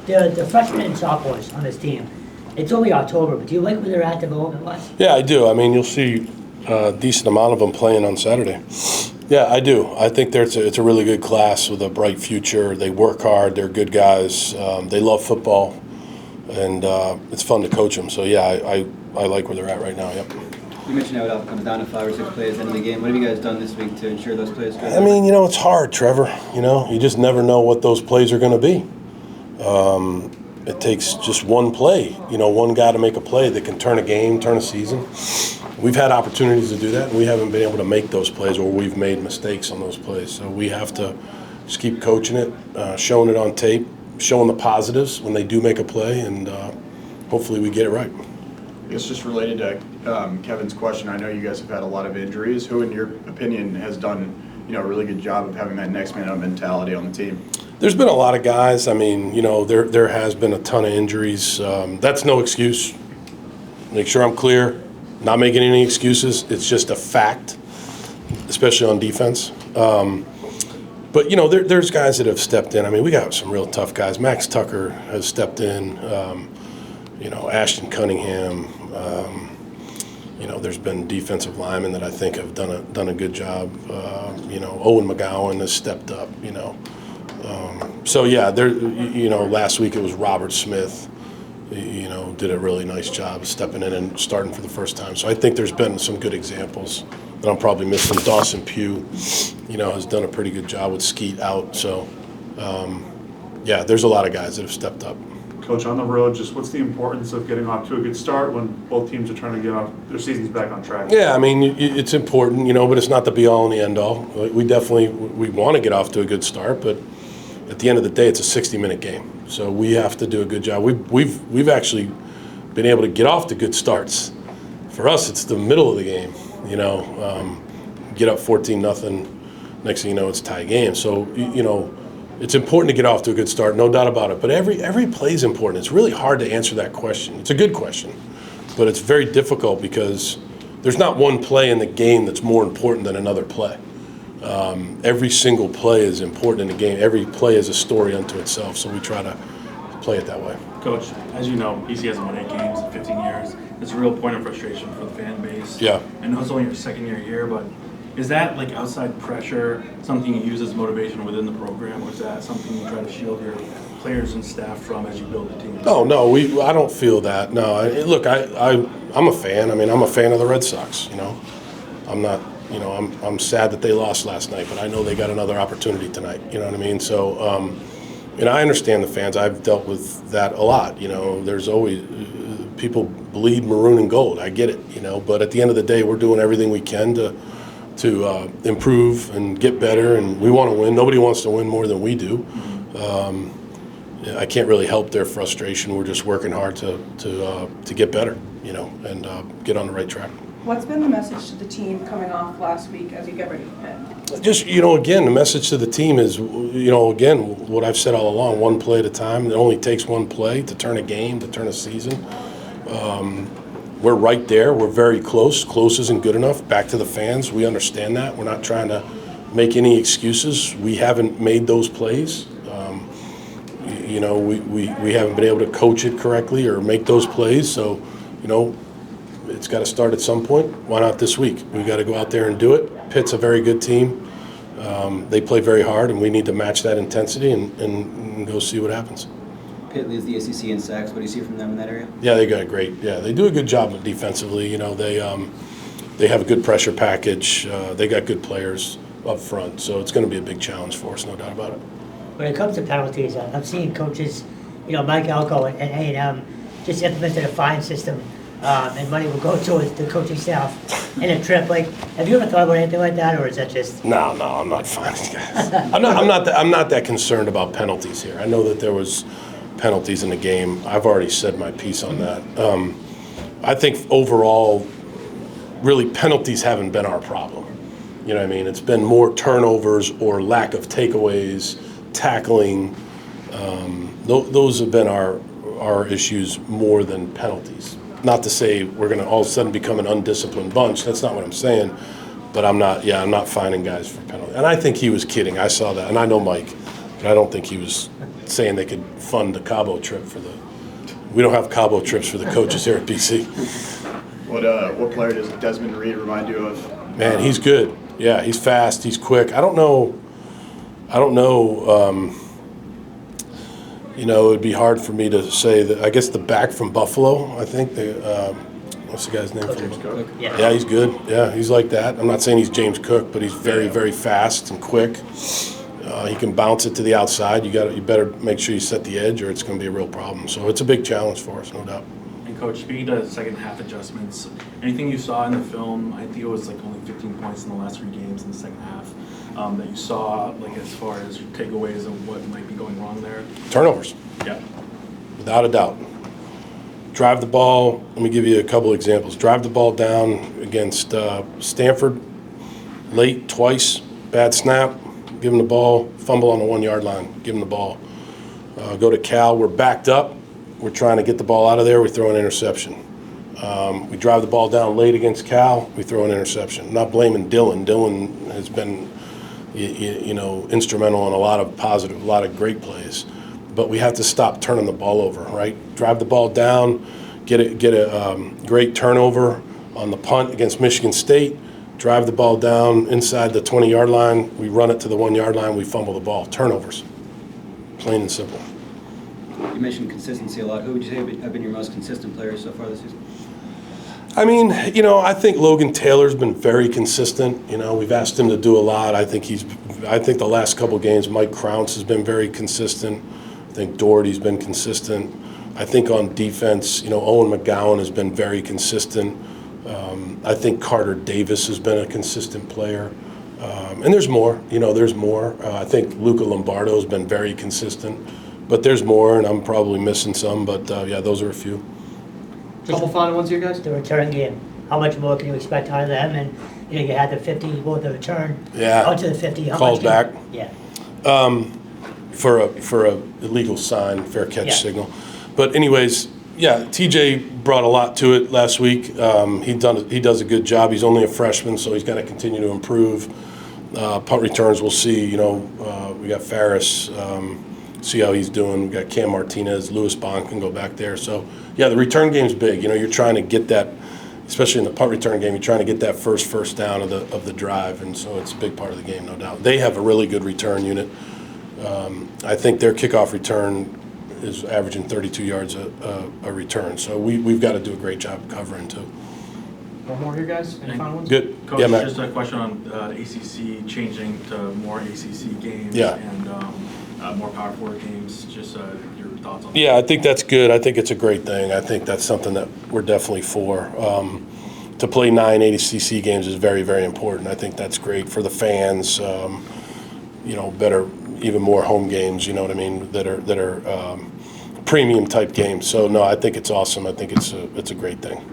The freshmen and sophomores on this team, it's only October, but do you like where they're at development-wise? Yeah, I do. I mean, you'll see a decent amount of them playing on Saturday. Yeah, I do. I think it's a really good class with a bright future. They work hard. They're good guys. They love football, and it's fun to coach them. So, yeah, I like where they're at right now, yep. You mentioned how it all comes down to 5 or 6 plays at the end of the game. What have you guys done this week to ensure those plays go? I mean, it's hard, Trevor. You just never know what those plays are going to be. It takes just one play, one guy to make a play that can turn a game, turn a season. We've had opportunities to do that, and we haven't been able to make those plays, or we've made mistakes on those plays. So we have to just keep coaching it, showing it on tape, showing the positives when they do make a play, and hopefully we get it right. I guess just related to Kevin's question, I know you guys have had a lot of injuries. Who, in your opinion, has done a really good job of having that next man up mentality on the team? There's been a lot of guys. I mean, there has been a ton of injuries. That's no excuse. Make sure I'm clear. Not making any excuses. It's just a fact, especially on defense. But, there's guys that have stepped in. I mean, we got some real tough guys. Max Tucker has stepped in. Ashton Cunningham. There's been defensive linemen that I think have done a good job. Owen McGowan has stepped up. So yeah, last week it was Robert Smith. Did a really nice job of stepping in and starting for the first time. So I think there's been some good examples that I'm probably missing. Dawson Pugh, has done a pretty good job with Skeet out. So yeah, there's a lot of guys that have stepped up. Coach, on the road, just what's the importance of getting off to a good start when both teams are trying to get off their seasons back on track? Yeah, I mean, it's important, but it's not the be-all and the end-all. We want to get off to a good start, but at the end of the day, it's a 60-minute game. So we have to do a good job. We've actually been able to get off to good starts. For us, it's the middle of the game, get up 14-0, next thing you know, it's a tie game. So, it's important to get off to a good start, no doubt about it. But every play is important. It's really hard to answer that question. It's a good question, but it's very difficult because there's not one play in the game that's more important than another play. Every single play is important in the game. Every play is a story unto itself, so we try to play it that way. Coach, as you know, BC hasn't won 8 games in 15 years. It's a real point of frustration for the fan base. Yeah. I know it's only your second year here, but is that like outside pressure something you use as motivation within the program, or is that something you try to shield your players and staff from as you build the team? No, I don't feel that. No, look, I'm a fan. I mean, I'm a fan of the Red Sox. I'm not. I'm sad that they lost last night, but I know they got another opportunity tonight. You know what I mean? So, I understand the fans. I've dealt with that a lot. There's always people bleed maroon and gold. I get it. But at the end of the day, we're doing everything we can to improve and get better, and we want to win. Nobody wants to win more than we do. I can't really help their frustration. We're just working hard to get better, and get on the right track. What's been the message to the team coming off last week as you get ready for Pitt? Just, again, the message to the team is, again, what I've said all along, one play at a time. It only takes one play to turn a game, to turn a season. We're right there. We're very close. Close isn't good enough. Back to the fans. We understand that. We're not trying to make any excuses. We haven't made those plays. We haven't been able to coach it correctly or make those plays. So, it's got to start at some point. Why not this week? We've got to go out there and do it. Pitt's a very good team. They play very hard, and we need to match that intensity and go see what happens. Pitt leads the ACC in sacks. What do you see from them in that area? Yeah, they got great. Yeah, they do a good job defensively. They have a good pressure package. They got good players up front, so it's going to be a big challenge for us, no doubt about it. When it comes to penalties, I've seen coaches, Mike Elko and A&M just implemented a fine system, and money will go towards the coaching staff in a trip. Like, have you ever thought about anything like that, or is that just? No, I'm not fining guys. I'm not that concerned about penalties here. I know that there was penalties in the game. I've already said my piece on that. I think overall, really, penalties haven't been our problem. You know what I mean? It's been more turnovers or lack of takeaways, tackling. Those have been our issues more than penalties. Not to say we're going to all of a sudden become an undisciplined bunch. That's not what I'm saying. But I'm not fining guys for penalties. And I think he was kidding. I saw that. And I know Mike. But I don't think he was saying they could fund a Cabo trip for the. We don't have Cabo trips for the coaches here at BC. What player does Desmond Reed remind you of? Man, he's good. Yeah, he's fast. He's quick. I don't know. You know, it'd be hard for me to say that. I guess the back from Buffalo. I think what's the guy's name? James Cook. Yeah, he's good. Yeah, he's like that. I'm not saying he's James Cook, but he's very, very fast and quick. He can bounce it to the outside. You better make sure you set the edge, or it's going to be a real problem. So it's a big challenge for us, no doubt. And Coach, speaking to second half adjustments, anything you saw in the film? I think it was like only 15 points in the last 3 games in the second half that you saw, like as far as your takeaways of what might be going wrong there. Turnovers, Yeah. without a doubt. Drive the ball. Let me give you a couple examples. Drive the ball down against Stanford, late twice, bad snap. Give them the ball, fumble on the 1 yard line, give them the ball. Go to Cal, we're backed up. We're trying to get the ball out of there, we throw an interception. We drive the ball down late against Cal, we throw an interception. I'm not blaming Dylan. Dylan has been, you know, instrumental in a lot of great plays. But we have to stop turning the ball over, right? Drive the ball down, get a great turnover on the punt against Michigan State. Drive the ball down inside the 20-yard line. We run it to the 1 yard line. We fumble the ball. Turnovers. Plain and simple. You mentioned consistency a lot. Who would you say have been your most consistent player so far this season? I mean, you know, I think Logan Taylor's been very consistent. You know, we've asked him to do a lot. I think the last couple games, Mike Crounce has been very consistent. I think Doherty's been consistent. I think on defense, you know, Owen McGowan has been very consistent. I think Carter Davis has been a consistent player. And there's more, you know, there's more. I think Luca Lombardo has been very consistent. But there's more, and I'm probably missing some. But, yeah, those are a few. Couple final ones here, guys? The return game, how much more can you expect out of them? And, you know, you had the 50, the return. Yeah. Out to the 50. How Calls much back. Yeah. For a illegal sign, fair catch Yeah. signal. But anyways, yeah, TJ brought a lot to it last week. He does a good job. He's only a freshman, so he's got to continue to improve. Punt returns, we'll see. You know, we got Ferris. See how he's doing. We got Cam Martinez, Lewis Bond can go back there. So yeah, the return game's big. You know, you're trying to get that, especially in the punt return game. You're trying to get that first down of the drive, and so it's a big part of the game, no doubt. They have a really good return unit. I think their kickoff return is averaging 32 yards a return. So we've got to do a great job covering too. One more here, guys? Any final ones? Good. Coach, Yeah, Matt. just a question on the ACC changing to more ACC games Yeah. and more Power 4 games. Just your thoughts on that? Yeah, I think that's good. I think it's a great thing. I think that's something that we're definitely for. To play 9 ACC games is very, very important. I think that's great for the fans. You know, even more home games. You know what I mean? That are premium type games. So no, I think it's awesome. I think it's a great thing.